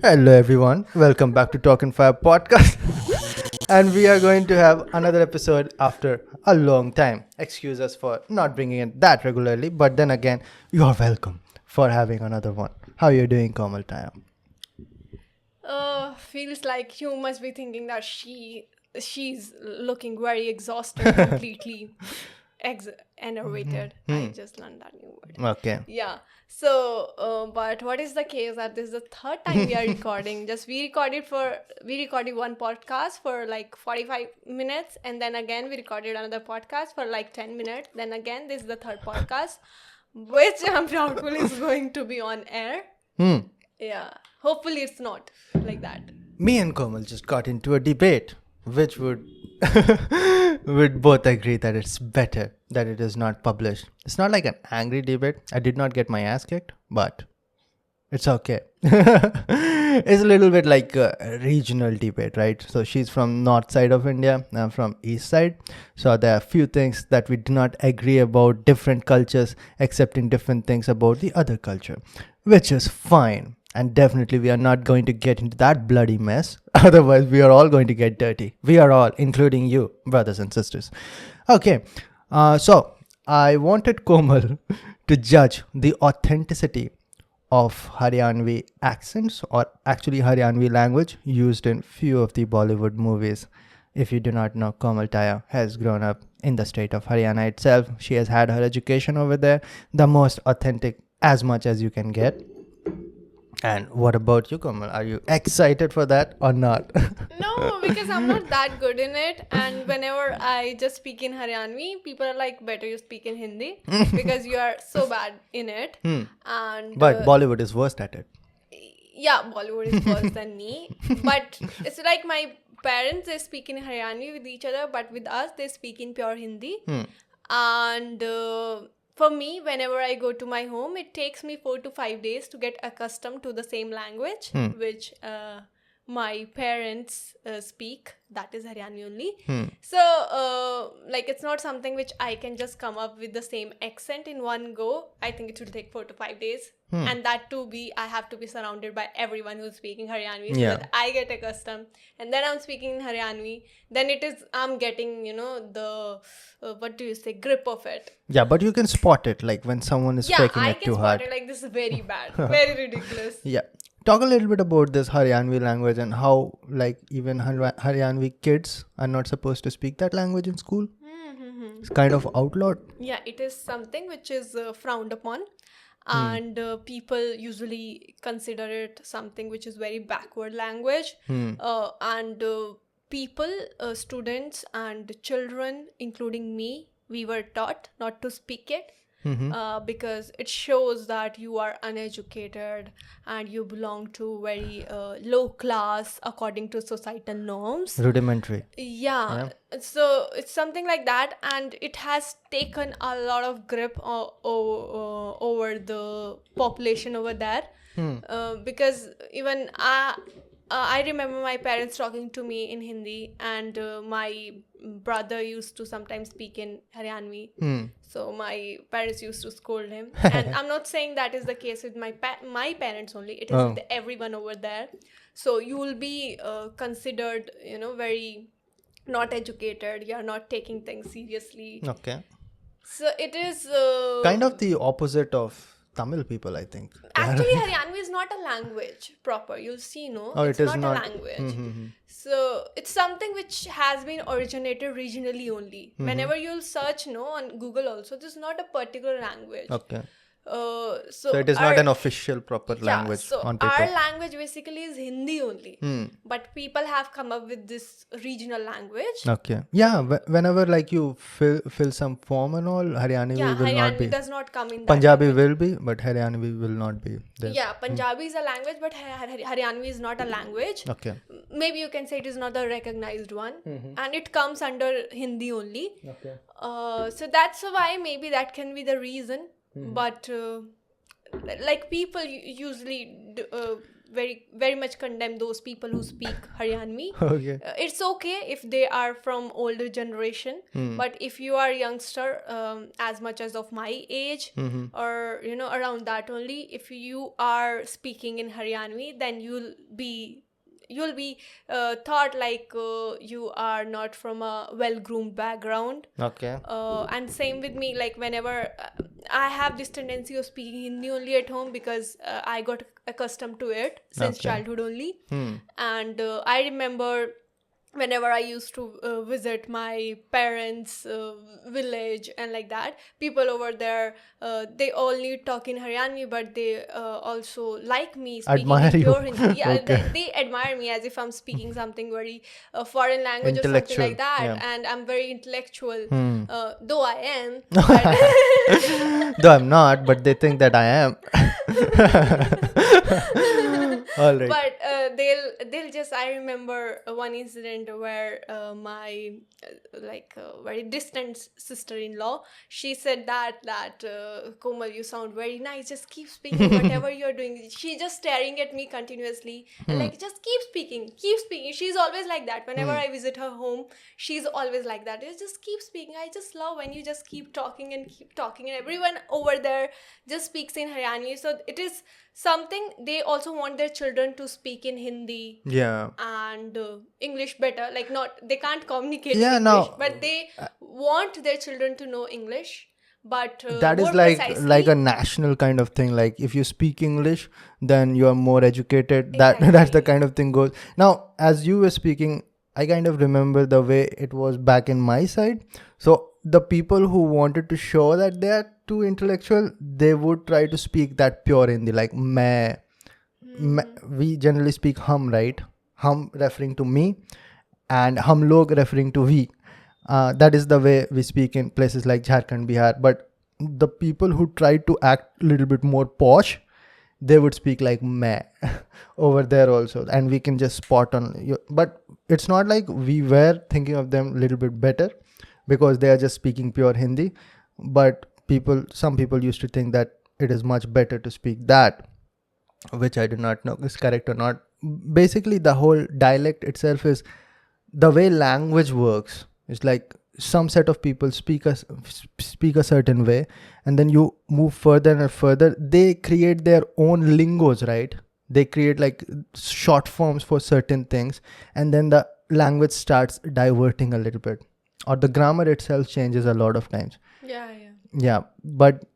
Hello everyone, welcome back to Torq Fire podcast. And we are going to have another episode after a long time. Excuse us for not bringing it that regularly, but then again, you are welcome for having another one. How are you doing, Komal Taya? Feels like you must be thinking that she's looking very exhausted, completely enervated. I just learned that new word. Okay. Yeah. So, but what is the case that this is the third time we are recording? We recorded one podcast for like 45 minutes, and then again we recorded another podcast for like 10 minutes. Then again, this is the third podcast, which I'm doubtful is going to be on air. Yeah. Hopefully it's not like that. Me and Komal just got into a debate, which would both agree that it's better that it is not published. It's not like an angry debate. I did not get my ass kicked, but it's okay. It's a little bit like a regional debate, right? So she's from north side of India, I'm from east side. So there are a few things that we do not agree about, different cultures accepting different things about the other culture, which is fine. And definitely we are not going to get into that bloody mess. Otherwise, we are all going to get dirty. We are all, including you, brothers and sisters. Okay, so I wanted Komal to judge the authenticity of Haryanvi accents, or actually Haryanvi language, used in few of the Bollywood movies. If you do not know, Komal Taya has grown up in the state of Haryana itself. She has had her education over there, the most authentic as much as you can get. And what about you, Komal? Are you excited for that or not? No, because I'm not that good in it. And whenever I just speak in Haryanvi, people are like, better you speak in Hindi because you are so bad in it. And But Bollywood is worst at it. yeah, Bollywood is worse than me. But it's like my parents, they speak in Haryanvi with each other, but with us, they speak in pure Hindi. And for me, whenever I go to my home, it takes me 4 to 5 days to get accustomed to the same language, which my parents speak. That is Haryanvi only. So, like, it's not something which I can just come up with the same accent in one go. I think it will take 4 to 5 days. And that too I have to be surrounded by everyone who's speaking Haryanvi so that I get accustomed. And then I'm speaking in Haryanvi. Then I'm getting, the, what do you say, grip of it. Yeah, but you can spot it, like when someone is taking it too hard. Yeah, I can spot it, like this is very bad, very ridiculous. Yeah. Talk a little bit about this Haryanvi language and how, like, even Haryanvi kids are not supposed to speak that language in school. It's kind of outlawed. Yeah, it is something which is frowned upon. And people usually consider it something which is very backward language. And people, students and children, including me, we were taught not to speak it. Because it shows that you are uneducated and you belong to very low class according to societal norms. Rudimentary. Yeah. So it's something like that, and it has taken a lot of grip over the population over there. Because even I remember my parents talking to me in Hindi, and my brother used to sometimes speak in Haryanvi. So my parents used to scold him. And I'm not saying that is the case with my parents only. It is with everyone over there. So you will be considered, very not educated. You are not taking things seriously. Okay. So it is... kind of the opposite of Tamil people, I think. Actually, Haryanvi is not a language proper. You'll see, no? Oh, it's it is not not. a language. So it's something which has been originated regionally only. Whenever you'll search, on Google also, this is not a particular language. Okay. So it is not an official proper language so on paper. our language basically is Hindi only. But people have come up with this regional language. Okay. Yeah, whenever like you fill some form and all, Haryanvi will Haryanvi not be. does not come in that Punjabi language. will be, but Haryanvi will not be there. Yeah, Punjabi is a language, but Haryanvi is not a language. Okay. Maybe you can say it is not a recognized one. And it comes under Hindi only. Okay. So that's why maybe that can be the reason. But like people usually very much condemn those people who speak Haryanvi. Okay. It's okay if they are from older generation, but if you are youngster, as much as of my age, or around that only, if you are speaking in Haryanvi, then you'll be thought like you are not from a well-groomed background. Okay. And same with me, like whenever I have this tendency of speaking Hindi only at home, because I got accustomed to it since childhood only. And I remember whenever I used to visit my parents' village and like that, people over there, they only talk in Haryanvi, but they also like me speaking Admire in you. pure Hindi. Yeah, Okay. they admire me as if I'm speaking something very foreign language or something like that. Yeah. And I'm very intellectual, though I am. Though I'm not, but they think that I am. All right. But they'll just, I remember one incident where my very distant sister-in-law, she said that Komal, you sound very nice, just keep speaking whatever you're doing. She just staring at me continuously and like, just keep speaking. She's always like that. Whenever I visit her home, she's always like that. Just keep speaking. I just love when you just keep talking and everyone over there just speaks in Haryanvi. So it is something they also want their children to speak in Hindi. Yeah. And English better. Like, not, they can't communicate Yeah, in English, no. but they want their children to know English. But That is more like precisely, a national kind of thing. Like if you speak English, then you are more educated. That's the kind of thing goes. Now, as you were speaking, I kind of remember the way it was back in my side. So the people who wanted to show that they are too intellectual, they would try to speak that pure Hindi, like main. We generally speak hum, right? Hum referring to me, and hum log referring to we. That is the way we speak in places like Jharkhand, Bihar. But the people who try to act a little bit more posh, they would speak like main over there also, and we can just spot on. But it's not like we were thinking of them a little bit better because they are just speaking pure Hindi. But some people used to think that it is much better to speak that, which I do not know is correct or not. Basically, the whole dialect itself is the way language works. It's like some set of people speak a certain way, and then you move further and further. They create their own lingos, right? They create like short forms for certain things, and then the language starts diverting a little bit, or the grammar itself changes a lot of times. Yeah, but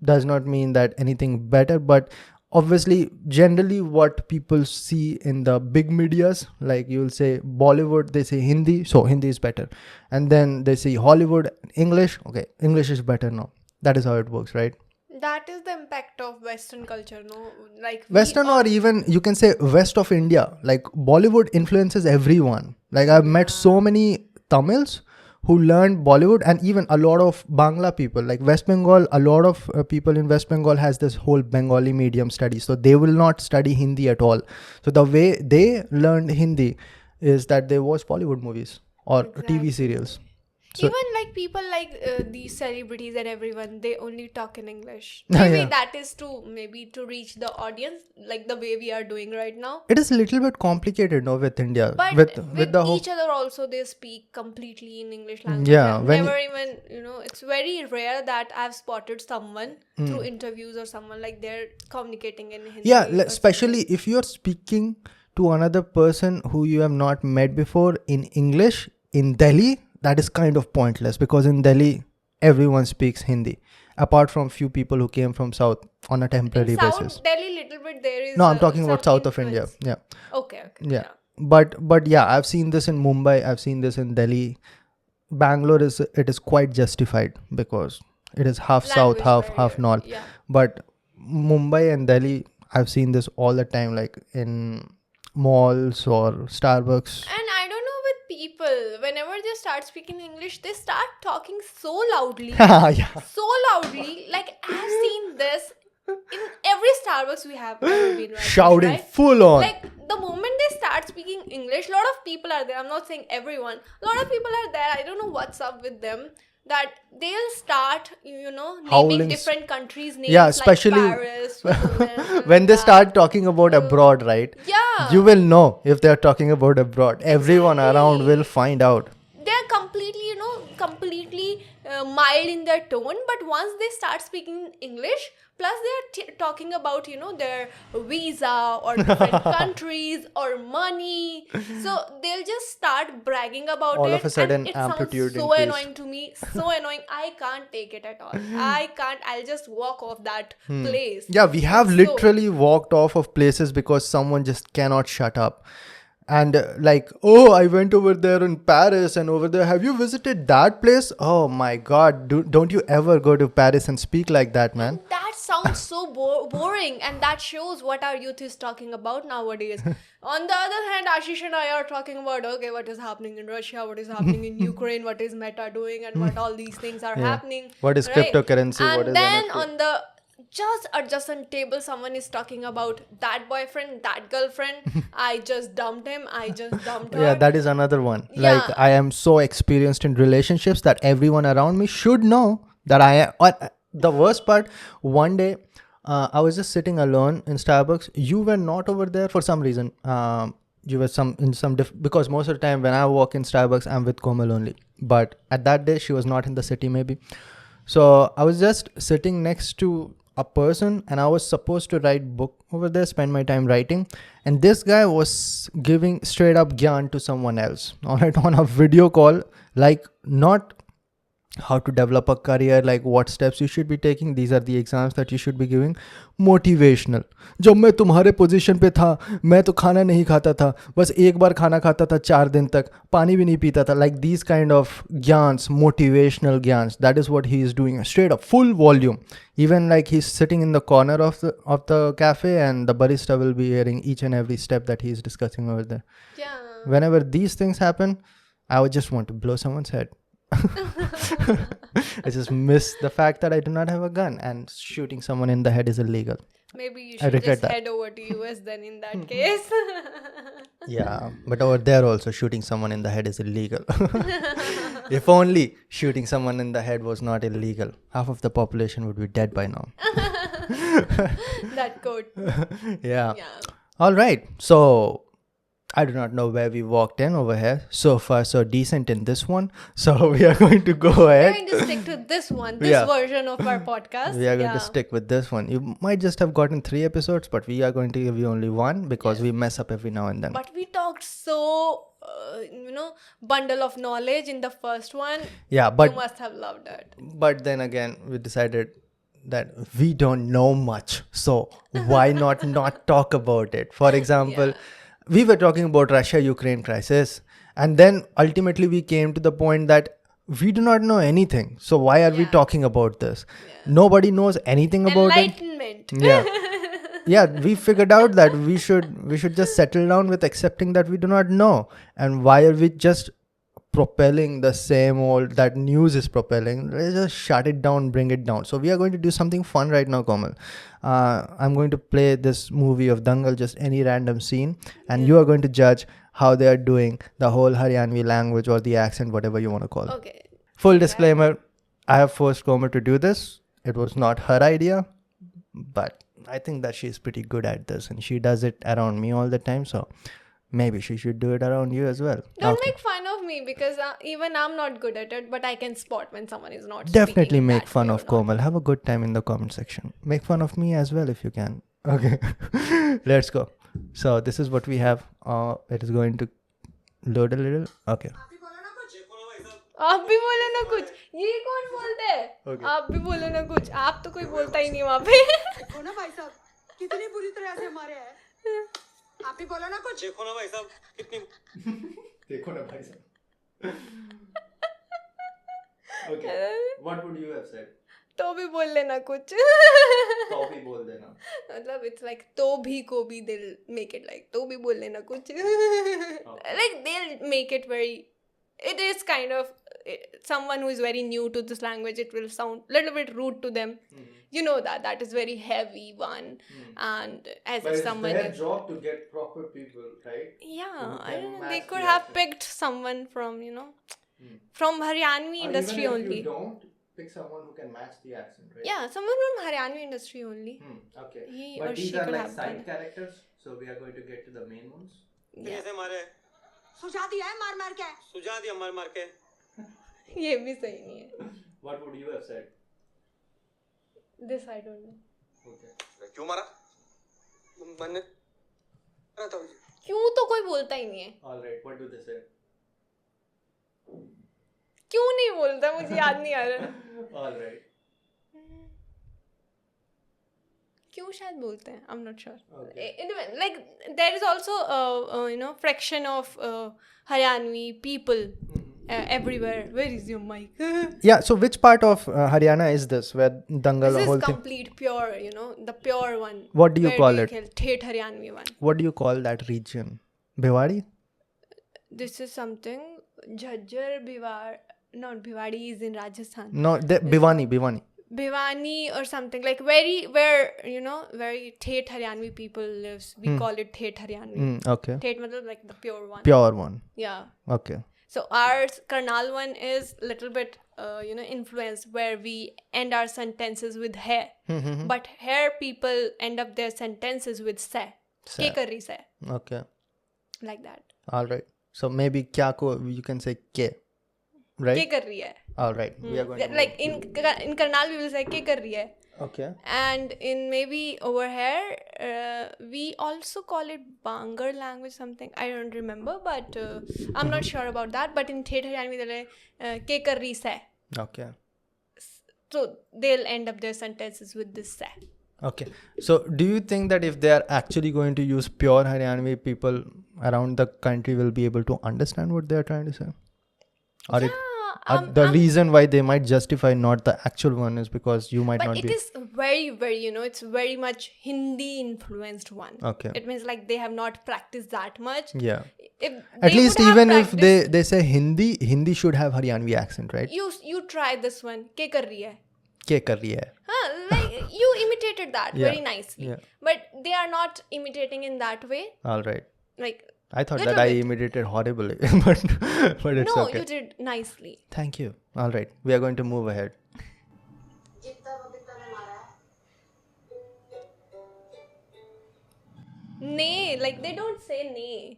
does not mean that anything better. But obviously, generally what people see in the big medias, like you'll say Bollywood, they say Hindi, so Hindi is better. And then they say Hollywood, English, okay, English is better now. That is how it works, right? that is the impact of Western culture, no? Like Western, or even you can say west of India. Like Bollywood influences everyone. Like I've met so many Tamils who learned Bollywood, and even a lot of Bangla people, like West Bengal. A lot of people in West Bengal has this whole Bengali medium study, so they will not study Hindi at all. So the way they learned Hindi is that they watch Bollywood movies or TV serials. So, even like people like these celebrities and everyone, they only talk in English. Maybe that is to reach the audience, like the way we are doing right now. it is a little bit complicated, no, with India. But with the whole, each other also, they speak completely in English language. Yeah, I've when- never even, it's very rare that I've spotted someone through interviews or someone like they're communicating in Hindi. yeah, or especially if you're speaking to another person who you have not met before in English in Delhi, that is kind of pointless, because in Delhi everyone speaks Hindi apart from few people who came from south on a temporary in South basis. Delhi, little bit there is. No, I'm talking about some south of India. influence. Yeah. Okay. Yeah. But yeah, I've seen this in Mumbai, I've seen this in Delhi. Bangalore is quite justified because it is half south, half north. Yeah. But Mumbai and Delhi, I've seen this all the time, like in malls or Starbucks. And I don't know, with people, whenever they start speaking English, they start talking so loudly. Yeah. So loudly. Like, I've seen this in every Starbucks we have ever been, right? Shouting Right? full on. Like, the moment they start speaking English, a lot of people are there. I'm not saying everyone. A lot of people are there. I don't know what's up with them. that they'll start, naming Howling. different countries' names, Yeah, like especially Paris, Switzerland, when they that. start talking about abroad, right? Yeah. You will know if they're talking about abroad. Everyone around will find out. They're completely mild in their tone, but once they start speaking English, plus they're talking about, their visa or different countries or money, so they'll just start bragging about All it, of a sudden, and it sounds amplitude so increase. annoying to me, so annoying. I can't take it at all. I'll just walk off that place. Yeah, we have So- literally walked off of places because someone just cannot shut up. And like, oh, I went over there in Paris and over there. Have you visited that place? Oh my God. Don't you ever go to Paris and speak like that, man? That sounds so boring, and that shows what our youth is talking about nowadays. On the other hand, Ashish and I are talking about, okay, what is happening in Russia, what is happening in Ukraine, what is Meta doing, and what all these things are happening. What is right? cryptocurrency? And What is then NFT? on the just adjacent table, someone is talking about that boyfriend, that girlfriend. I just dumped him. I just dumped her. Yeah, that is another one. Yeah. Like, I am so experienced in relationships that everyone around me should know that I am. The worst part, one day, I was just sitting alone in Starbucks. You were not over there for some reason. You were because most of the time when I walk in Starbucks, I'm with Komal only. But at that day, she was not in the city, maybe. So I was just sitting next to a person and I was supposed to write book over there, spend my time writing. And this guy was giving straight up gyan to someone else. All right, on a video call, like not how to develop a career, like what steps you should be taking. These are the exams that you should be giving. Motivational. जब मैं तुम्हारे position पे था मैं तो खाना नहीं खाता था बस एक बार खाना खाता था 4 दिन तक पानी भी नहीं पीता था. Like these kind of gyans, motivational gyans. That is what he is doing, straight up full volume. Even like he's sitting in the corner of the cafe and the barista will be hearing each and every step that he is discussing over there. Yeah. Whenever these things happen, I would just want to blow someone's head. I just miss the fact that I do not have a gun and shooting someone in the head is illegal. Maybe you I should regret just that. head over to US then in that case. Yeah, but over there also shooting someone in the head is illegal. If only shooting someone in the head was not illegal, half of the population would be dead by now. That quote. Yeah. Yeah. All right. So I do not know where we walked in over here. So far, so decent in this one. So we are going to go We're ahead. going to stick to this one, this Yeah. version of our podcast. We are going to stick with this one. You might just have gotten 3 episodes, but we are going to give you only one because we mess up every now and then. But we talked so, bundle of knowledge in the first one. Yeah, You but must have loved it. then again, we decided that we don't know much. So why not talk about it? For example, we were talking about Russia-Ukraine crisis. And then ultimately we came to the point that we do not know anything. So why are we talking about this? Nobody knows anything about it. Enlightenment. Yeah, we figured out that we should just settle down with accepting that we do not know. And why are we just propelling the same old that news is propelling? Let's just shut it down, bring it down. So we are going to do something fun right now, Komal. I'm going to play this movie of Dangal, just any random scene, and you are going to judge how they are doing the whole Haryanvi language or the accent, whatever you want to call it. Okay. Full disclaimer, I have forced Komal to do this. It was not her idea, but I think that she's pretty good at this and she does it around me all the time. So maybe she should do it around you as well. Don't make fun of me because even I'm not good at it, but I can spot when someone is not Definitely speaking make that fun way of or not. Komal. Have a good time in the comment section. Make fun of me as well if you can. Okay. Let's go. So this is what we have. It is going to load a little. Okay. आप भी बोले ना कुछ. ये कौन बोलते हैं? आप भी बोले ना कुछ. आप तो कोई बोलता ही नहीं वहाँ पे. देखो ना भाई साहब कितनी बुरी तरह से मारे हैं. आप भी बोलो ना कुछ. देखो ना भाई साहब कितनी. देखो ना भाई साहब. Okay. What would you have said? तो भी बोल लेना कुछ. तो भी बोल देना. मतलब it's like तो भी को भी they'll make it like तो भी बोल लेना कुछ. Like they'll make it very. It is kind of someone who is very new to this language. It will sound a little bit rude to them. You know that is very heavy one, and as if someone. It's their job to get proper people, right? Yeah, I can don't know. match They the could have accent. picked someone from From Haryanvi industry even if only. you don't, pick someone who can match the accent, right? Yeah, someone from Haryanvi industry only. Okay. He But or these she are could like have side done. characters, so we are going to get to the main ones. Yeah. कैसे मारे सुझा दिया है मार मार के सुझा दिया मार मार के ये भी सही नहीं है. What would you have said? This I don't know. Okay. क्यों मारा मैंने क्यों तो कोई बोलता ही नहीं है. All right. What do they say? क्यों नहीं बोलता मुझे याद नहीं आ रहा. All right. क्यों शायद बोलते हैं. I'm not sure. Okay. Like there is also fraction of Haryanvi people everywhere. Where is your mic? Yeah. So which part of Haryana is this? Where dangal This the whole is thing? complete pure, the pure one. What do you where call it? Thet Haryanvi one. What do you call that region? Bhiwadi? This is something Jhajjar Bhiwadi. Not Bhiwadi is in Rajasthan. No, Bhiwani. Bhiwani or something like where very Thet Haryanvi people lives. We call it Thet Haryanvi. Okay. Thet matlab like the pure one. Pure one. Yeah. Okay. So our Karnal one is little bit influenced where we end our sentences with hai. But here people end up their sentences with se. Ke kar rahi se. Okay. Like that. All right. So maybe kya ko you can say ke. Right? Ke kar rahi hai. All right. We are going to Like in Karnal we will say ke kar rahi hai. Okay. And in maybe over here we also call it Bangar language something. I don't remember, but I'm not sure about that. But in Thet Haryanvi they'll ke kar rahi se. Okay. So they'll end up their sentences with this se. Okay. So do you think that if they are actually going to use pure Haryanvi, people around the country will be able to understand what they are trying to say? Or the reason why they might justify not the actual one is because you might not be... But it is very, very, it's very much Hindi influenced one. Okay. It means like they have not practiced that much. Yeah. If At they least would have even if practiced- they say Hindi should have Haryanvi accent, right? You try this one. Ke kar rahi hai? Ke kar rahi hai? Like you imitated that very nicely. Yeah. But they are not imitating in that way. All right. Like I thought little that I bit. imitated horribly, but it's No, okay. you did nicely. Thank you. All right. We are going to move ahead. Ne, like they don't say ne.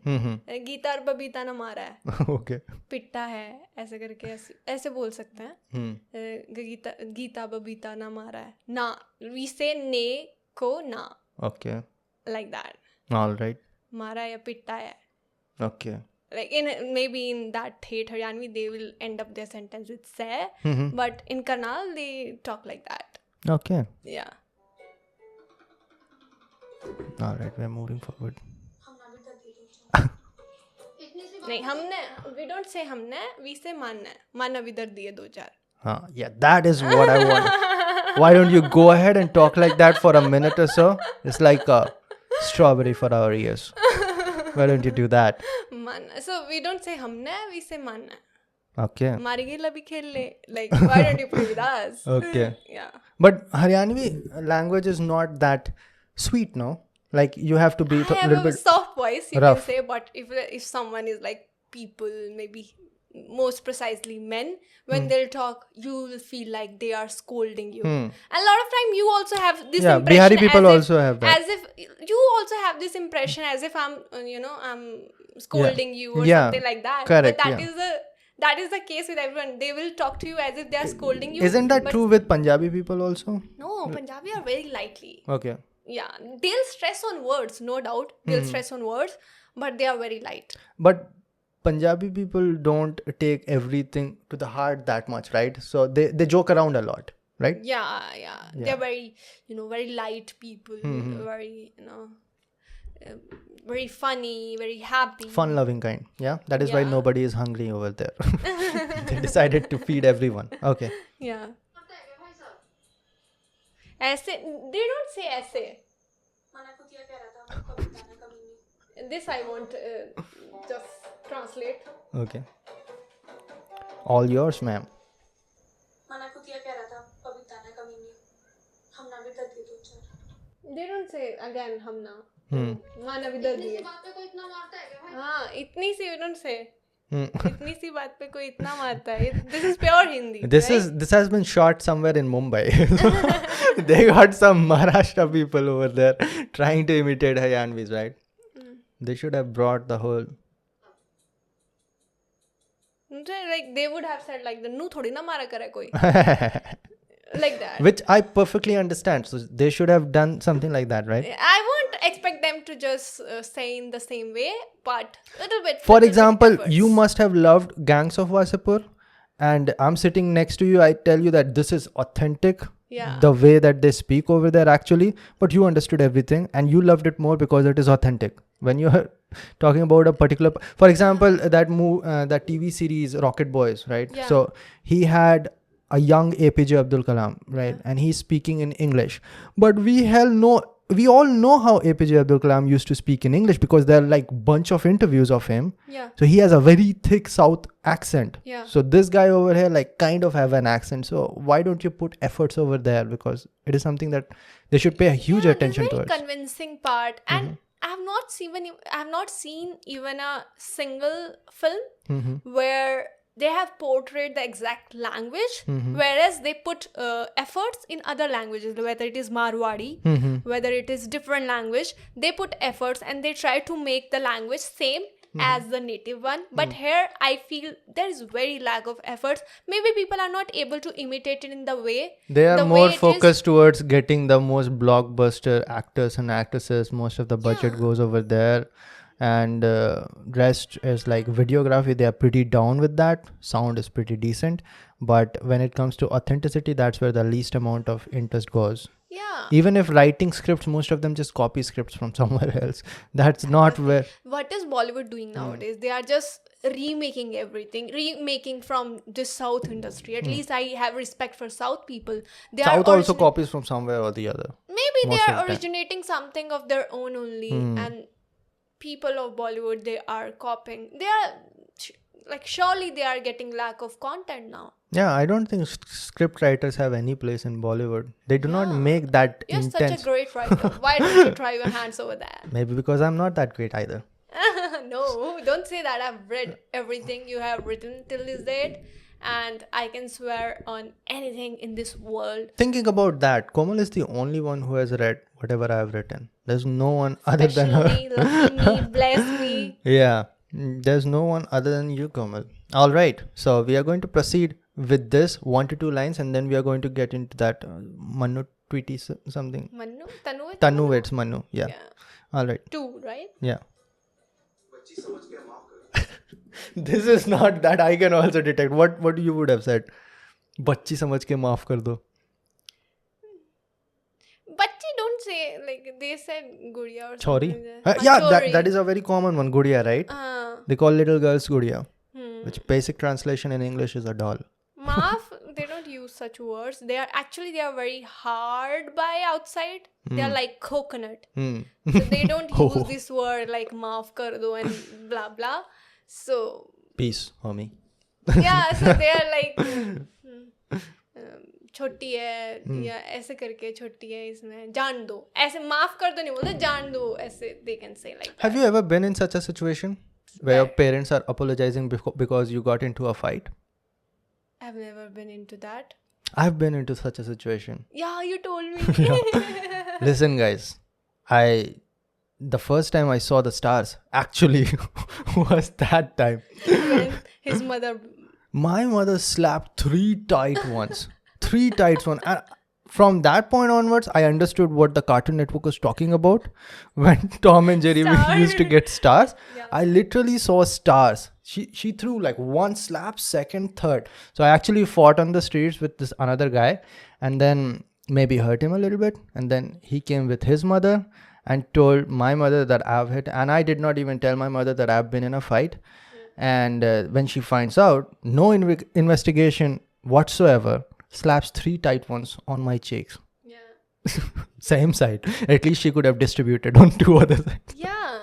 Gita और बबीता ने मारा है. Okay. पिट्टा है ऐसे करके ऐसे बोल सकते हैं. गीता बबीता ना मारा है. ना, we say ne को na. Okay. Like that. All right. मारा या पिट्टा है. Okay. Like maybe in that Thet Haryanvi they will end up their sentence with se. But in Karnal they talk like that. Okay. Yeah. All right. We are moving forward. नहीं हमने we don't say हमने, we say मन अब इधर दिए 2-4. Yeah, that is what I want. Why don't you go ahead and talk like that for a minute or so? It's like a strawberry for our ears. Why don't you do that? मन. So we don't say हमने, we say मन. Okay. मारी गेला भी खेल ले. Like why don't you play with us? Okay. Yeah. But Haryanvi language is not that sweet, no? Like you have to be I a have little a bit soft voice, you rough. can say, but if someone is like people, maybe most precisely men, when they'll talk, you will feel like they are scolding you. And a lot of time you also have this Yeah, impression. Bihari people as also have that. As if you also have this impression as if I'm, I'm scolding you or Yeah, something like that. correct, But yeah. that is the case with everyone. They will talk to you as if they are scolding you. Isn't that but true with Punjabi people also? No, Punjabi are very lightly. Okay. Yeah, they'll stress on words, no doubt. They'll stress on words, but they are very light. But Punjabi people don't take everything to the heart that much, right? So they joke around a lot, right? Yeah. They're very, very light people, very, very funny, very happy. Fun-loving kind. Yeah. That is why Yeah. nobody is hungry over there. They decided to feed everyone. Okay. Yeah. ऐसे, they don't say ऐसे. This I want just translate. Okay. All yours, ma'am. They don't say again हमना. माना भी दर्द दिए. हाँ, इतनी सी we don't say. इतनी सी बात पे कोई इतना मारता है. This is pure Hindi. This has been shot somewhere in Mumbai. They got some Maharashtra people over there trying to imitate Haryanvis, right? They should have brought the whole. Like they would have said like the nu thodi na mara kare koi. Like that. Which I perfectly understand. So they should have done something like that, right? I won't expect them to just say in the same way, but a little bit. For example, efforts. you must have loved Gangs of Wasipur, and I'm sitting next to you. I tell you that this is authentic. Yeah. The way that they speak over there actually, but you understood everything and you loved it more because it is authentic. When you're talking about a particular, for example, that TV series Rocket Boys, right? Yeah. So he had a young APJ Abdul Kalam, right? And he's speaking in English, but we all know how APJ Abdul Kalam used to speak in English because there are like bunch of interviews of him. Yeah. So he has a very thick South accent. Yeah. So this guy over here like kind of have an accent. So why don't you put efforts over there? Because it is something that they should pay a huge attention very towards. Convincing part. And I have not seen even a single film where they have portrayed the exact language, whereas they put efforts in other languages, whether it is Marwadi, whether it is different language, they put efforts and they try to make the language same as the native one. But here I feel there is very lack of efforts. Maybe people are not able to imitate it in the way. They are more focused towards getting the most blockbuster actors and actresses. Most of the budget goes over there. And rest is like videography. They are pretty down with that. Sound is pretty decent. But when it comes to authenticity, that's where the least amount of interest goes. Yeah. Even if writing scripts, most of them just copy scripts from somewhere else. That's not where... What is Bollywood doing nowadays? They are just remaking everything. Remaking from the South industry. At least I have respect for South people. South also copies from somewhere or the other. Maybe they are originating something of their own only. And people of Bollywood, they are copying. They are... Like surely they are getting lack of content now. Yeah, I don't think script writers have any place in Bollywood. They do not make that You're intense. such a great writer. Why don't you try your hands over there? Maybe because I'm not that great either. No, don't say that. I've read everything you have written till this date. And I can swear on anything in this world. Thinking about that, Komal is the only one who has read whatever I have written. There's no one other than her. Lucky me, bless me. Yeah. There's no one other than you, Komal. All right. So we are going to proceed with this 1 to 2 lines and then we are going to get into that Manu Tweety something. Manu? Tanu? Tanu, it's Manu. Yeah. All right. 2, right? Yeah. This is not that I can also detect. What you would have said? Bachchi samajh ke maaf kar do. Bachchi don't say, like they said Gudiya or Chori? something. Yeah, that is a very common one. Gudiya, right? They call little girls Gudiya. Which basic translation in English is a doll. Maaf, they don't use such words. They are very hard by outside. They are like coconut. So they don't use this word like maaf kar do and blah blah. So peace, homie. Yeah, so they are like छोटी है या ऐसे करके छोटी है इसमें जान दो ऐसे माफ कर दो नहीं बोलते जान दो ऐसे they can say like that. Have you ever been in such a situation where your parents are apologizing because you got into a fight? I've never been into that. I've been into such a situation. Yeah, you told me. Listen, guys, the first time I saw the stars actually was that time. When his mother. My mother slapped 3 tight ones. 3 tight ones. And from that point onwards, I understood what the Cartoon Network was talking about. When Tom and Jerry used to get stars, I literally saw stars. She threw like 1 slap, 2nd, 3rd. So I actually fought on the streets with this another guy and then maybe hurt him a little bit. And then he came with his mother and told my mother that I've hit. And I did not even tell my mother that I've been in a fight. And when she finds out, no investigation whatsoever, slaps 3 tight ones on my cheeks. Yeah. Same side. At least she could have distributed on 2 other sides. Yeah.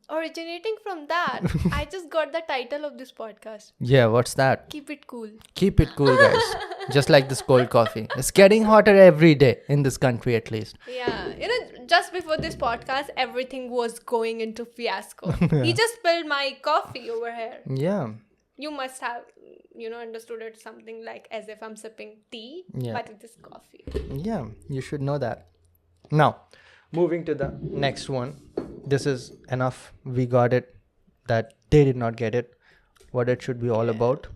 Or originating from that, I just got the title of this podcast. Yeah, what's that? Keep it cool. Keep it cool, guys. Just like this cold coffee. It's getting hotter every day in this country, at least. Yeah, just before this podcast, everything was going into fiasco. He just spilled my coffee over here. Yeah. You must have, understood it something like as if I'm sipping tea, Yeah. but it is coffee. Yeah, you should know that. Now, moving to the next one. This is enough. We got it. That they did not get it. What it should be all about.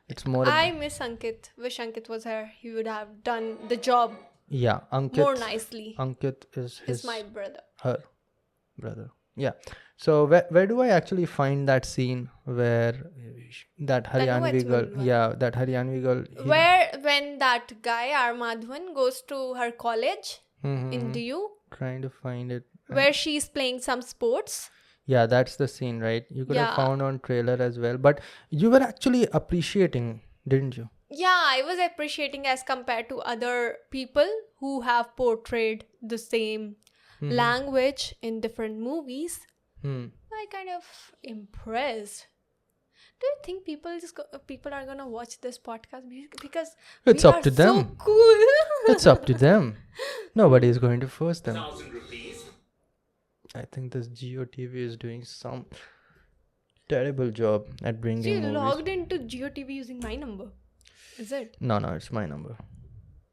It's more. I miss Ankit. Wish Ankit was here. He would have done the job Yeah, Ankit. more nicely. Ankit is He's my brother. her brother. Yeah. So where do I actually find that scene where that Haryanvi girl? one. Yeah, that Haryanvi girl. When that guy, R. Madhavan, goes to her college in DU, Trying to find it. where she's playing some sports. Yeah, that's the scene, right? You could have Yeah. found on trailer as well, but you were actually appreciating, didn't you? Yeah, I was appreciating as compared to other people who have portrayed the same language in different movies. I kind of impressed. Do you think people are gonna watch this podcast because It's we up are to them. So cool. It's up to them. Nobody is going to force them. 1,000 rupees. I think this GeoTV is doing some terrible job at bringing You movies. logged into GeoTV using my number. Is it? No, it's my number.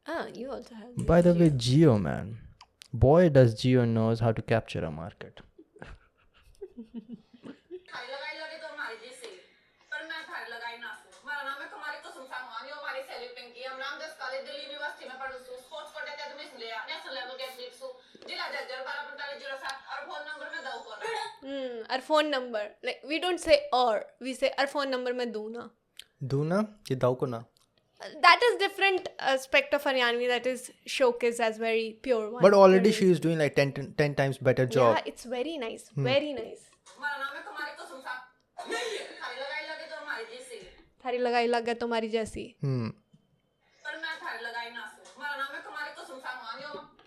Ah, you also have. By the way, Geo, man. Boy, does Geo knows how to capture a market. Our phone number. Like, we don't say or. We say our phone number mein do na. Duna? Ki dao ko na? That is different aspect of Haryanvi that is showcased as very pure one. But already she is doing like 10 times better job. Yeah, it's very nice. Very nice. थारी लगाई लगा तुम्हारी जैसी.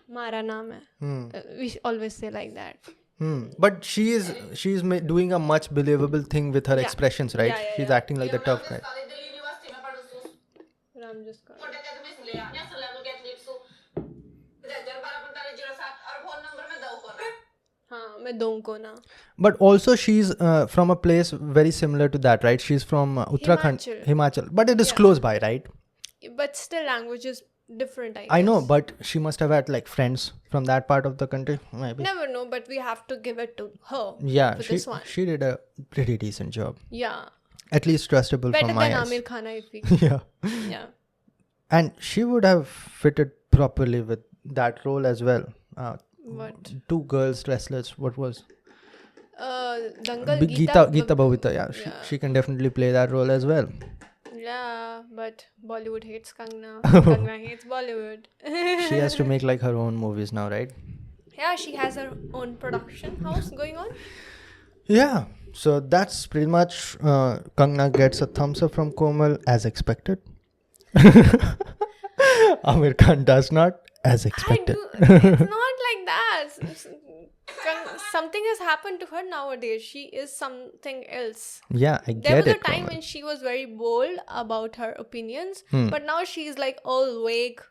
हमारा नाम है. We always say like that. But she's doing a much believable thing with her expressions, right? Yeah, She's yeah. acting like the tough guy. I'm just gonna. हाँ मैं दूँ को ना. But also she's from a place very similar to that, right? She's from Uttarakhand, Himachal. But it is close by, right? But still language is different, I know, but she must have had like friends from that part of the country, maybe. Never know, but we have to give it to her. Yeah, for she this one. she did a pretty decent job. Yeah. At least trustable Better from my than eyes. Amir Khan, I feel. Yeah. Yeah. And she would have fitted properly with that role as well. What? Two girls wrestlers. What was? Dangal Geeta Bhavita. Yeah, she can definitely play that role as well. Yeah, but Bollywood hates Kangna. Kangna hates Bollywood. She has to make like her own movies now, right? Yeah, she has her own production house going on. Yeah. So that's pretty much Kangna gets a thumbs up from Komal as expected. Amir Khan does not as expected. It's not like that. Something has happened to her nowadays. She is something else. Yeah, I There get was a it. time Komal. when she was very bold about her opinions, but now she's like all vague,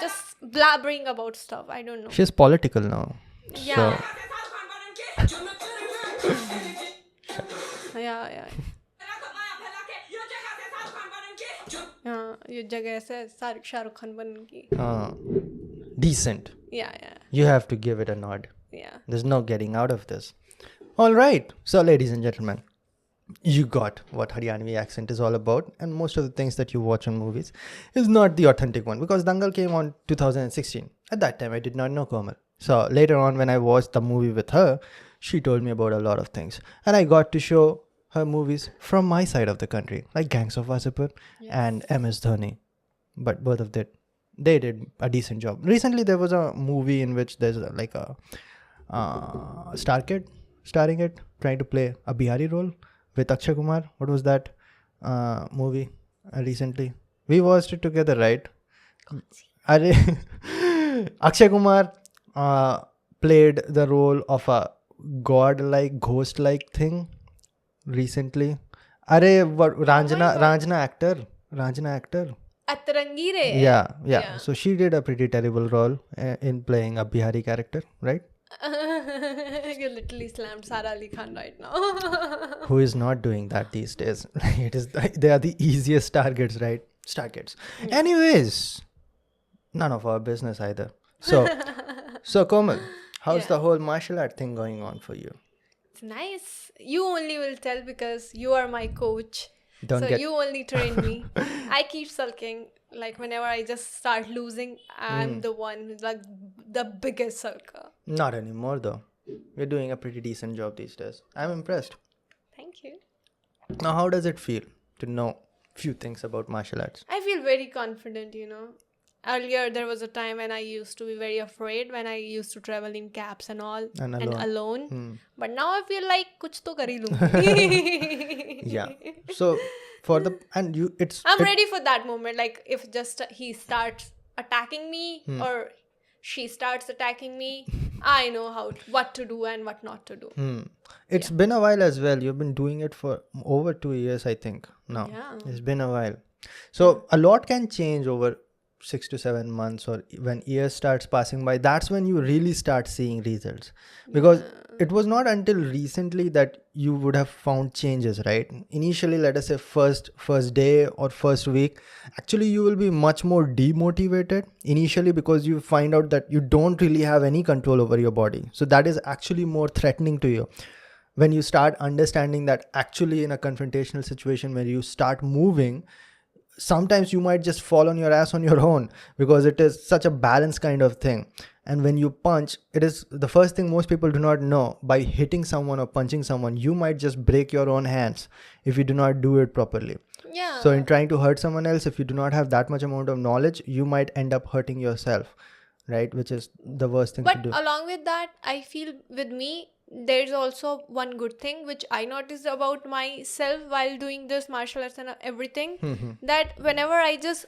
just blabbering about stuff. I don't know. She's political now. Yeah. So, Yeah. हाँ ये जगह से शाहरुख खान बन की. decent. Yeah. You have to give it a nod. Yeah. There's no getting out of this. All right. So, ladies and gentlemen, you got what Haryanvi accent is all about. And most of the things that you watch on movies is not the authentic one. Because Dangal came on 2016. At that time, I did not know Komal. So, later on, when I watched the movie with her, she told me about a lot of things. And I got to show her movies from my side of the country. Like Gangs of Wasseypur and MS Dhoni. But both of them, they did a decent job. Recently, there was a movie in which there's like a star kid starring it, trying to play a Bihari role with Akshay Kumar. What was that movie recently? We watched it together, right? Akshay Kumar played the role of a god-like, ghost-like thing recently. What Ranjana actor. Atrangi Re. Yeah. So she did a pretty terrible role in playing a Bihari character, right? You literally slammed Sara Ali Khan right now. Who is not doing that these days? They are the easiest targets, right? Anyways, none of our business either. So Komal, how's the whole martial art thing going on for you? It's nice. You only will tell because you are my coach. Don't You only train me. I keep sulking. Like whenever I just start losing, I'm the one who's like the biggest sulker. Not anymore though. You're doing a pretty decent job these days. I'm impressed. Thank you. Now, how does it feel to know few things about martial arts? I feel very confident, Earlier, there was a time when I used to be very afraid when I used to travel in cabs and all And alone. But now I feel like kuch to kar hi lungi. Yeah. So I'm ready for that moment. Like if just he starts attacking me or she starts attacking me, I know what to do and what not to do. It's been a while as well. You've been doing it for over 2 years, I think. Now it's been a while. So a lot can change over 6 to 7 months, or when years starts passing by. That's when you really start seeing results, because it was not until recently that you would have found changes, right? Initially, let us say first day or first week, actually you will be much more demotivated initially, because you find out that you don't really have any control over your body. So that is actually more threatening to you. When you start understanding that actually in a confrontational situation where you start moving, sometimes you might just fall on your ass on your own, because it is such a balanced kind of thing. And when you punch, it is the first thing most people do not know. By hitting someone or punching someone, you might just break your own hands if you do not do it properly. Yeah. So in trying to hurt someone else, if you do not have that much amount of knowledge, you might end up hurting yourself, right? Which is the worst thing to do. But along with that, I feel with me, there's also one good thing which I noticed about myself while doing this martial arts and everything, that whenever I just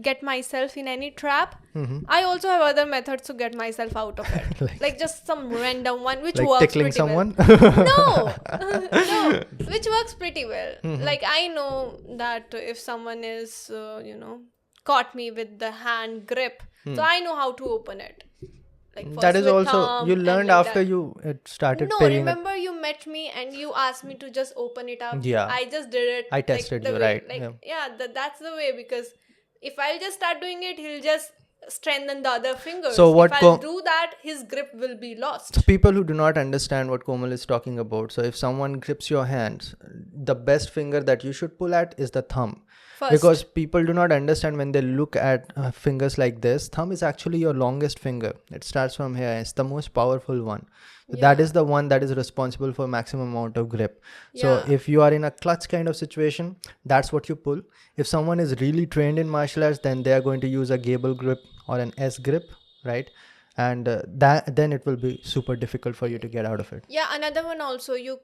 get myself in any trap, I also have other methods to get myself out of it. like just some random one which like works tickling pretty someone? well. No, which works pretty well. Like I know that if someone is, caught me with the hand grip, so I know how to open it. Like That is also, you learned like after you started No, paying. remember you met me and you asked me to just open it up. Yeah. I just did it. I tested the you, way, right? Like, that's the way, because if I'll just start doing it, he'll just strengthen the other fingers. So what if I'll do that, his grip will be lost. People who do not understand what Komal is talking about. So if someone grips your hands, the best finger that you should pull at is the thumb. First. Because people do not understand when they look at fingers like this. Thumb is actually your longest finger. It starts from here. It's the most powerful one. So that is the one that is responsible for maximum amount of grip. So if you are in a clutch kind of situation, that's what you pull. If someone is really trained in martial arts, then they are going to use a Gable grip or an S grip, right? And then it will be super difficult for you to get out of it. Yeah, another one also, you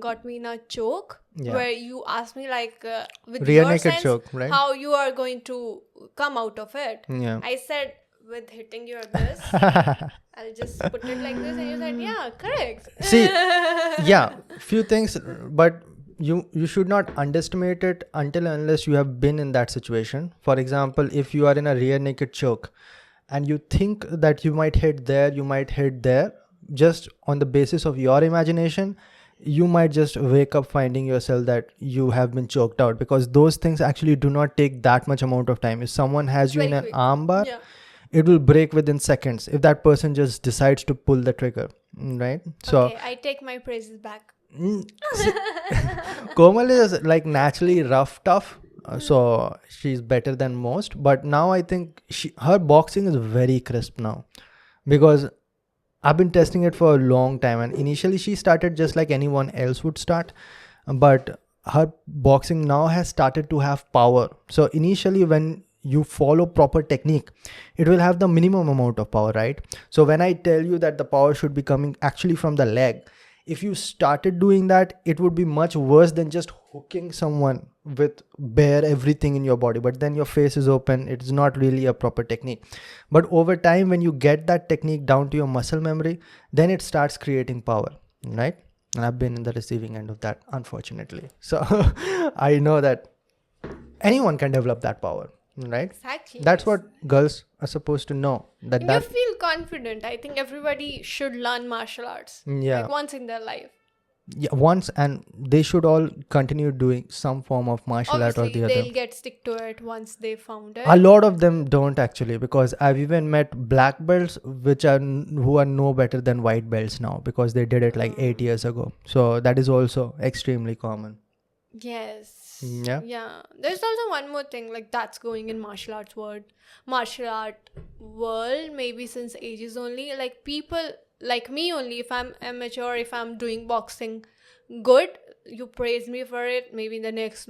got me in a choke where you asked me like with Rear your naked sense choke, right? how you are going to come out of it. Yeah. I said with hitting your this, I'll just put it like this, and you said, yeah, correct. See, few things, but you should not underestimate it until unless you have been in that situation. For example, if you are in a rear naked choke and you think that you might hit there, just on the basis of your imagination, you might just wake up finding yourself that you have been choked out, because those things actually do not take that much amount of time. If someone has you in an armbar, it will break within seconds if that person just decides to pull the trigger, right? So Okay, I take my praises back. Komal is like naturally tough. So she's better than most, but now I think her boxing is very crisp now, because I've been testing it for a long time, and initially she started just like anyone else would start, but her boxing now has started to have power. So initially when you follow proper technique, it will have the minimum amount of power, right? So when I tell you that the power should be coming actually from the leg, if you started doing that, it would be much worse than just hooking someone with bare everything in your body, but then your face is open. It's not really a proper technique. But over time, when you get that technique down to your muscle memory, then it starts creating power, right? And I've been in the receiving end of that, unfortunately. So I know that anyone can develop that power, right? Exactly. That's what girls are supposed to know. That You feel confident. I think everybody should learn martial arts. Yeah. Like once in their life. Yeah, once, and they should all continue doing some form of martial art or Obviously, the other. they'll get stick to it once they found it. A lot of them don't actually, because I've even met black belts who are no better than white belts now, because they did it like 8 years ago. So that is also extremely common. Yes. Yeah. Yeah. There's also one more thing like that's going in martial art world, maybe since ages only. Like people like me only, if I'm amateur, if I'm doing boxing good, you praise me for it. Maybe the next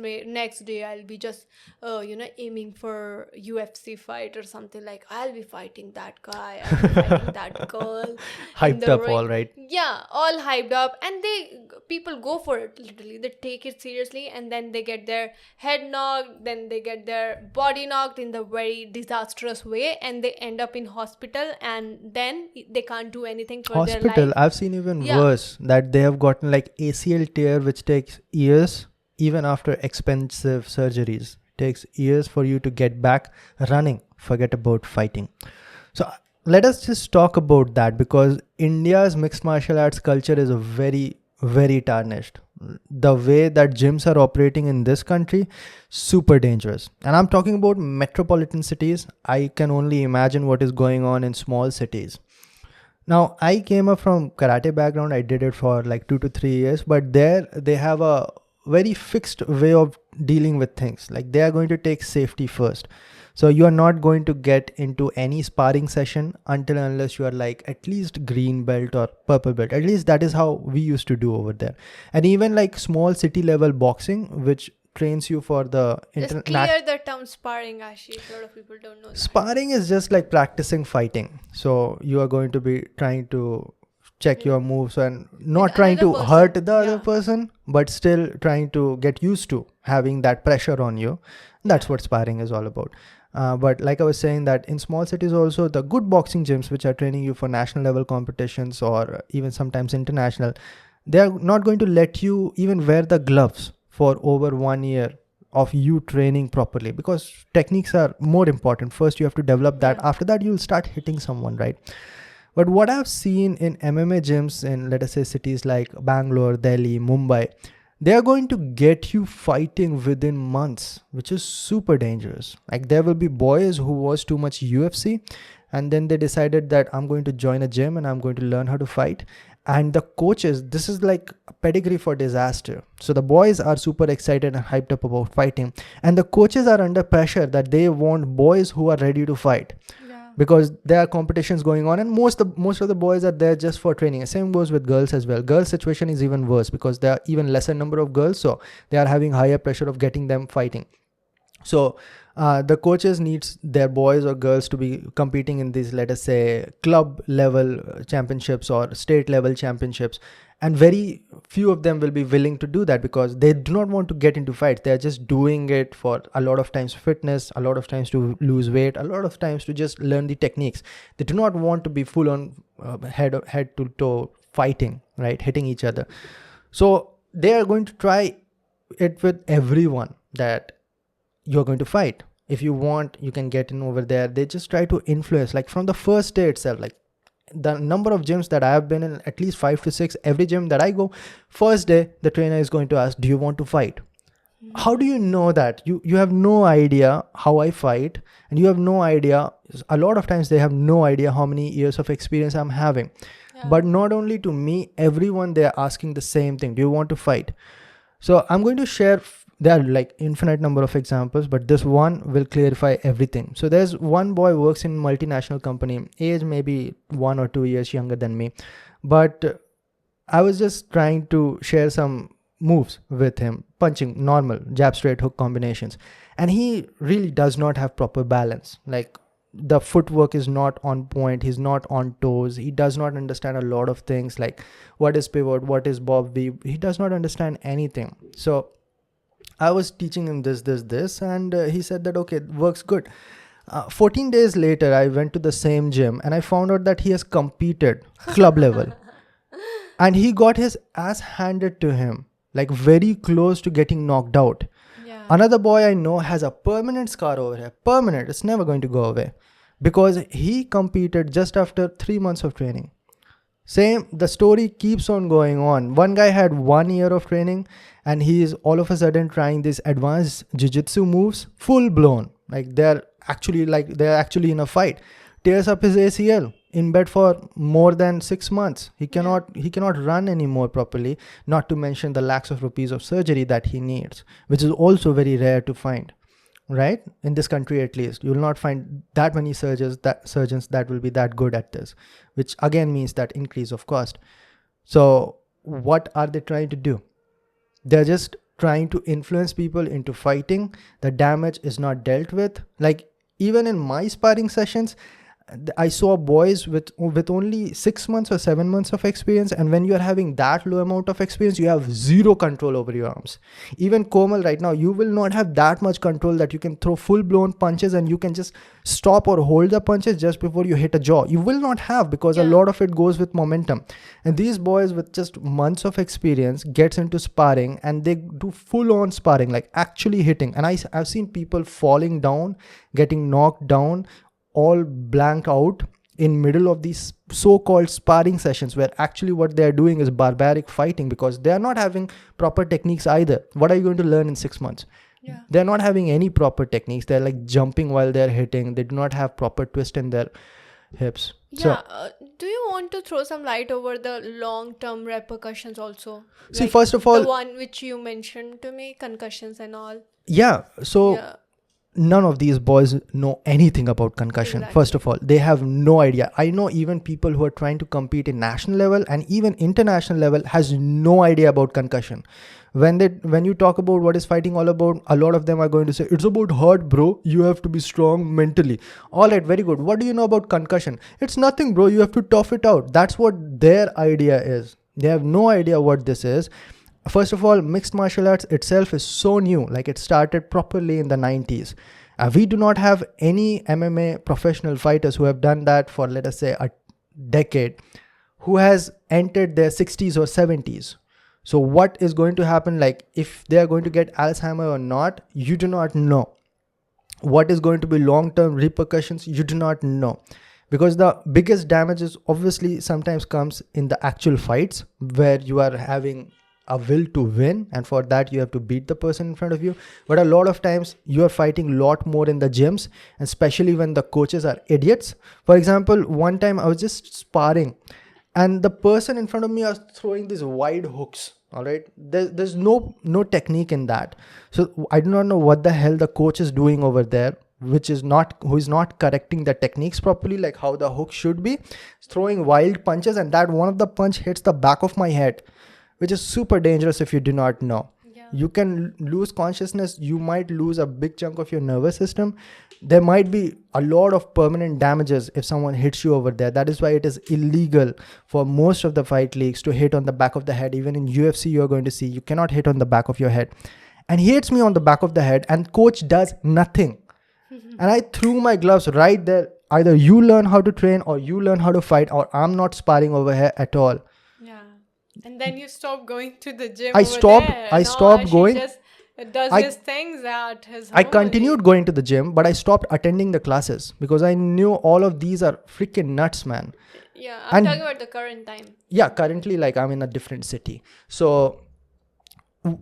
day I'll be just aiming for UFC fight or something. Like I'll be fighting that guy, I'll be fighting that girl in Hyped the up ring. all right. Yeah, all hyped up, and people go for it. Literally, they take it seriously, and then they get their head knocked, then they get their body knocked in the very disastrous way, and they end up in hospital, and then they can't do anything for their Hospital, life. I've seen even Yeah. worse, that they have gotten like ACL tear, which takes years, even after expensive surgeries. It takes years for you to get back running. Forget about fighting. So let us just talk about that, because India's mixed martial arts culture is very, very tarnished. The way that gyms are operating in this country, super dangerous. And I'm talking about metropolitan cities. I can only imagine what is going on in small cities. Now, I came up from karate background. I did it for like 2 to 3 years, but there they have a very fixed way of dealing with things. Like they are going to take safety first. So you are not going to get into any sparring session unless you are like at least green belt or purple belt. At least that is how we used to do over there. And even like small city level boxing, which trains you for the Just clear the term sparring, Ashish. A lot of people don't know that. Sparring is just like practicing fighting. So you are going to be trying to check your moves and not With trying to another hurt person. the other Yeah. person, but still trying to get used to having that pressure on you. That's what sparring is all about. But like I was saying, that in small cities also, the good boxing gyms which are training you for national level competitions or even sometimes international, they are not going to let you even wear the gloves for over 1 year of you training properly, because techniques are more important. First you have to develop that. After that you'll start hitting someone, right? But what I've seen in MMA gyms in, let us say, cities like Bangalore, Delhi, Mumbai, they are going to get you fighting within months, which is super dangerous. Like there will be boys who watch too much UFC, and then they decided that I'm going to join a gym and I'm going to learn how to fight. And the coaches, this is like a pedigree for disaster. So the boys are super excited and hyped up about fighting, and the coaches are under pressure that they want boys who are ready to fight. Yeah. Because there are competitions going on, and most of the boys are there just for training. Same goes with girls as well. Girls' situation is even worse because there are even lesser number of girls, so they are having higher pressure of getting them fighting. So the coaches needs their boys or girls to be competing in these, let us say, club level championships or state level championships, and very few of them will be willing to do that because they do not want to get into fights. They are just doing it for a lot of times fitness, a lot of times to lose weight, a lot of times to just learn the techniques. They do not want to be full on head to toe fighting, right, hitting each other. So they are going to try it with everyone that you're going to fight. If you want, you can get in over there. They just try to influence, like from the first day itself. Like the number of gyms that I have been in, at least 5 to 6, every gym that I go, first day the trainer is going to ask, do you want to fight? How do you know that? You have no idea how I fight, and you have no idea. A lot of times they have no idea how many years of experience I'm having. But not only to me, everyone, they are asking the same thing. Do you want to fight? So I'm going to share, there are like infinite number of examples, but this one will clarify everything. So there's one boy works in multinational company, age maybe 1 or 2 years younger than me. But I was just trying to share some moves with him, punching normal jab, straight, hook combinations. And he really does not have proper balance. Like the footwork is not on point, he's not on toes, he does not understand a lot of things like what is pivot, what is bob weave, he does not understand anything. So I was teaching him this, and he said that okay, it works good. 14 days later, I went to the same gym and I found out that he has competed club level and he got his ass handed to him, like very close to getting knocked out. Yeah. Another boy I know has a permanent scar over here. Permanent. It's never going to go away because he competed just after 3 months of training. Same, the story keeps on going on. One guy had 1 year of training and he is all of a sudden trying these advanced jiu-jitsu moves, full blown. Like they're actually in a fight. Tears up his ACL in bed for more than 6 months. He cannot run anymore properly, not to mention the lakhs of rupees of surgery that he needs, which is also very rare to find. Right? In this country at least, you will not find that many surgeons that will be that good at this, which again means that increase of cost. So what are they trying to do? They're just trying to influence people into fighting. The damage is not dealt with. Like even in my sparring sessions, I saw boys with only 6 months or 7 months of experience, and when you are having that low amount of experience, you have zero control over your arms. Even Komal right now, you will not have that much control that you can throw full-blown punches and you can just stop or hold the punches just before you hit a jaw. You will not have, because a lot of it goes with momentum. And these boys with just months of experience gets into sparring and they do full-on sparring, like actually hitting. And I've seen people falling down, getting knocked down, all blanked out in middle of these so-called sparring sessions, where actually what they're doing is barbaric fighting, because they're not having proper techniques either. What are you going to learn in 6 months? Yeah. They're not having any proper techniques. They're like jumping while they're hitting. They do not have proper twist in their hips. Yeah. Do you want to throw some light over the long-term repercussions also? See, Like first of all, the one which you mentioned to me, concussions and all. yeah. So none of these boys know anything about concussion. Exactly. First of all, they have no idea. I know even people who are trying to compete in national level and even international level has no idea about concussion. When you talk about what is fighting all about, a lot of them are going to say, it's about heart, bro. You have to be strong mentally. All right, very good. What do you know about concussion? It's nothing, bro. You have to tough it out. That's what their idea is. They have no idea what this is. First of all, mixed martial arts itself is so new. Like it started properly in the 90s. We do not have any MMA professional fighters who have done that for, let us say, a decade, who has entered their 60s or 70s. So what is going to happen, like if they are going to get Alzheimer or not, you do not know. What is going to be long-term repercussions, you do not know. Because the biggest damages obviously sometimes comes in the actual fights, where you are having a will to win, and for that you have to beat the person in front of you. But a lot of times you are fighting a lot more in the gyms, especially when the coaches are idiots. For example, one time I was just sparring and the person in front of me was throwing these wide hooks. All right, there's no technique in that. So I do not know what the hell the coach is doing over there, who is not correcting the techniques properly, like how the hook should be. Throwing wild punches, and that one of the punch hits the back of my head, which is super dangerous if you do not know. Yeah. You can lose consciousness. You might lose a big chunk of your nervous system. There might be a lot of permanent damages if someone hits you over there. That is why it is illegal for most of the fight leagues to hit on the back of the head. Even in UFC, you're going to see you cannot hit on the back of your head. And he hits me on the back of the head and coach does nothing. And I threw my gloves right there. Either you learn how to train or you learn how to fight, or I'm not sparring over here at all. And then you stop going to the gym. I stopped going. Just does his things at his home. I continued going to the gym, but I stopped attending the classes because I knew all of these are freaking nuts, man. Yeah, I'm talking about the current time. Yeah, currently, like I'm in a different city. So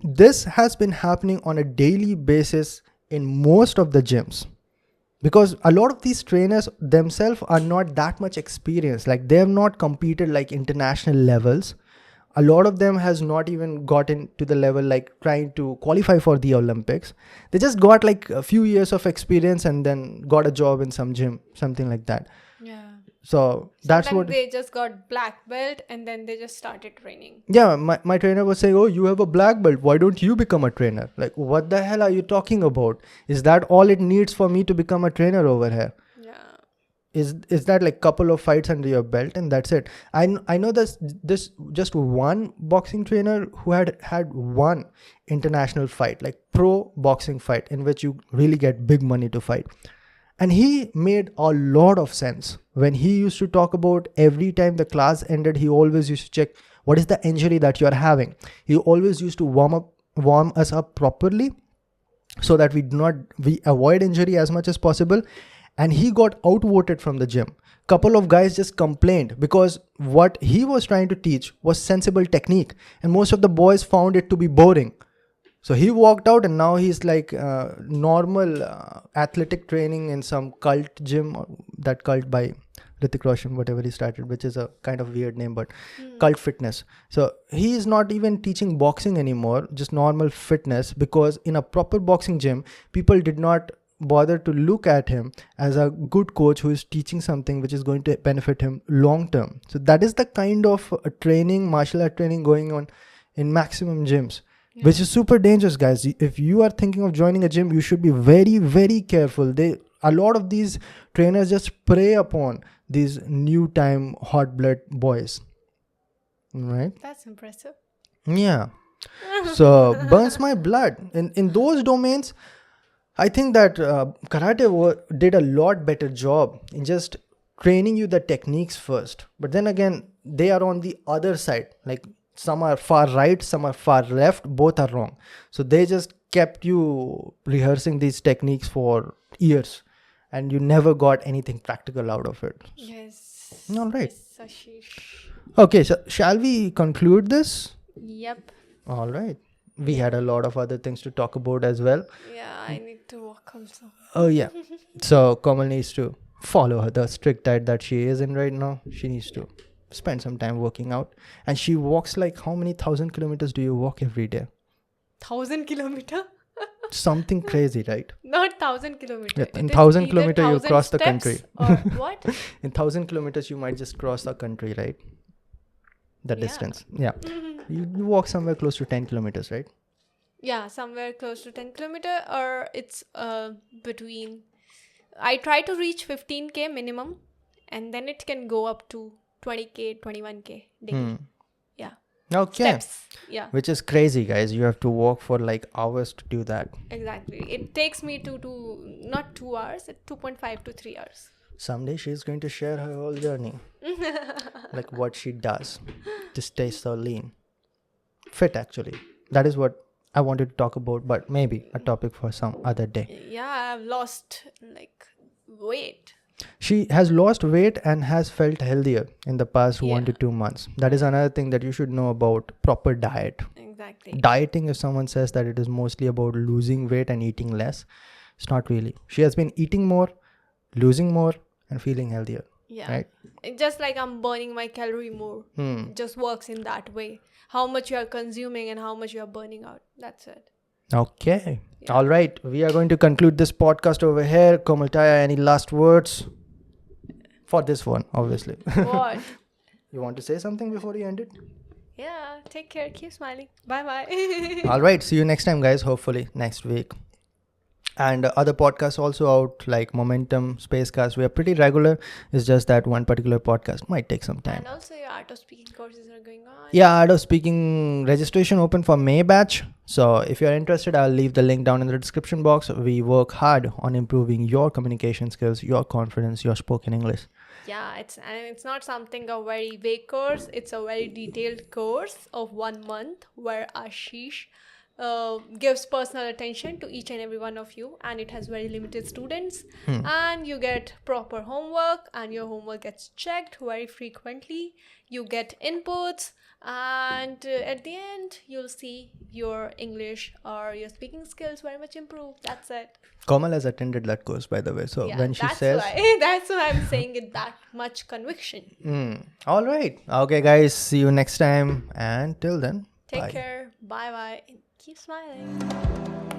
this has been happening on a daily basis in most of the gyms. Because a lot of these trainers themselves are not that much experienced. Like they have not competed like international levels. A lot of them has not even gotten to the level like trying to qualify for the Olympics. They just got like a few years of experience and then got a job in some gym, something like that. Yeah. So that's what they just got black belt and then they just started training. Yeah, my trainer was saying, oh, you have a black belt. Why don't you become a trainer? Like, what the hell are you talking about? Is that all it needs for me to become a trainer over here? Yeah. is that like couple of fights under your belt and that's it. I know this just one boxing trainer who had one international fight, like pro boxing fight, in which you really get big money to fight. And he made a lot of sense when he used to talk about every time the class ended, he always used to check what is the injury that you are having. He always used to warm us up properly so that we avoid injury as much as possible. And he got outvoted from the gym. Couple of guys just complained because what he was trying to teach was sensible technique, and most of the boys found it to be boring. So he walked out, and now he's like normal athletic training in some cult gym, or that cult by Hrithik Roshan, whatever he started, which is a kind of weird name, but cult fitness. So he is not even teaching boxing anymore, just normal fitness, because in a proper boxing gym, people did not bother to look at him as a good coach who is teaching something which is going to benefit him long term. So that is the kind of training, martial art training going on in maximum gyms, which is super dangerous, guys. If you are thinking of joining a gym, you should be very, very careful. A lot of these trainers just prey upon these new time hot blood boys, right? That's impressive. Yeah. So burns my blood in those domains. I think that karate did a lot better job in just training you the techniques first. But then again, they are on the other side. Like some are far right, some are far left. Both are wrong. So they just kept you rehearsing these techniques for years, and you never got anything practical out of it. Yes. All right. Yes, Ashish. Okay, so shall we conclude this? Yep. All right. We had a lot of other things to talk about as well. Yeah, I need to walk also. Oh yeah. So Komal needs to follow the strict diet that she is in right now. She needs to spend some time working out. And she walks like, how many 1,000 kilometers do you walk every day? 1,000 kilometer? Something crazy, right? Not 1,000 kilometer. Yeah, in 1,000 kilometer you cross the country. Or what? In 1,000 kilometers you might just cross the country, right? The distance. Yeah. You walk somewhere close to 10 kilometers, right? Yeah, somewhere close to 10 kilometer, or it's between. I try to reach 15k minimum, and then it can go up to 20k, 21k daily. Yeah. Okay. Steps. Yeah. Which is crazy, guys. You have to walk for like hours to do that. Exactly. It takes me not 2 hours, 2.5 to 3 hours. Someday she's going to share her whole journey. Like what she does to stay so lean. Fit, actually. That is what I wanted to talk about, but maybe a topic for some other day. Yeah, I've lost like weight. She has lost weight and has felt healthier in the past 1 to 2 months. That is another thing that you should know about proper diet. Exactly. Dieting, if someone says that it is mostly about losing weight and eating less, it's not really. She has been eating more, losing more, and feeling healthier. Yeah. Right? It's just like I'm burning my calorie more. It just works in that way. How much you are consuming and how much you are burning out. That's it. Okay. Yeah. All right. We are going to conclude this podcast over here. Komal Taya, any last words? For this one, obviously. What? You want to say something before you end it? Yeah. Take care. Keep smiling. Bye-bye. All right. See you next time, guys. Hopefully next week. And other podcasts also out, like Momentum, Spacecast. We are pretty regular. It's just that one particular podcast might take some time. And also your Art of Speaking courses are going on. Yeah, Art of Speaking registration open for May batch. So if you're interested, I'll leave the link down in the description box. We work hard on improving your communication skills, your confidence, your spoken English. Yeah, it's not something a very vague course. It's a very detailed course of 1 month where Ashish gives personal attention to each and every one of you, and it has very limited students, and you get proper homework, and your homework gets checked very frequently. You get inputs, and at the end you'll see your English or your speaking skills very much improve. That's it. Komal has attended that course, by the way, so when she says that's why I'm saying it that much conviction. All right. Okay, guys, see you next time, and till then, Take bye. care. Bye. Keep smiling.